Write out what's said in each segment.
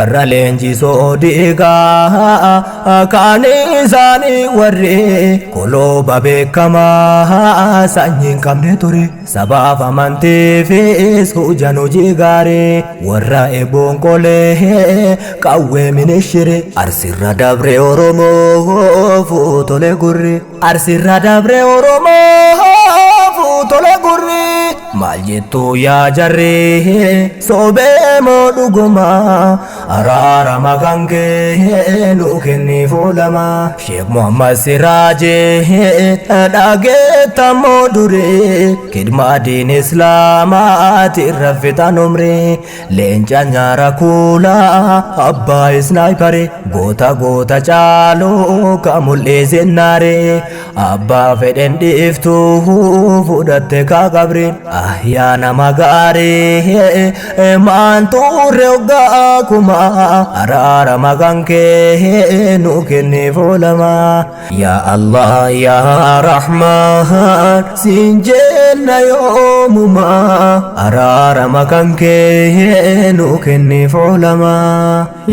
warra leenjisoo diigaa kaan isaanii warri kolooba beekamaa sanyiin qabne ture sabaaf amantiifis hujan hojii gaarii warra eeboon qolee qawwee minishire arsirra dabre oromoo fuutole gurri arsirra dabre oromoo fuutole gurri maal jettu yaa jarri sobee moo dhuguma araarama kan kee nu kenni fuulama Sheekh Muhammad Siraajee dhageettammoo dure kidmaa diin islaamaati irra fixan umri leenca nyaara kuulaa abbaa isnaayipare goota caaluu ka mul'ise naare abbaa fedhen dhiiftuu fudhatte kaa qabrin yaa nama gaarii maan turre hoggaa kuma araarama kan kee nu kenni fuulama yaa Allah yaa Rahmaan siin jenna yoomuma araarama kan kee nu kenni fuulama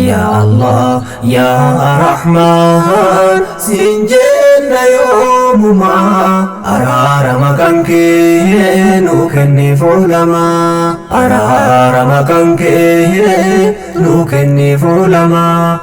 yaa Allah yaa Rahmaan siin jenna yoomuma araarama kan kee nu kenni fuulama araarama kan kee nu kenni fuulama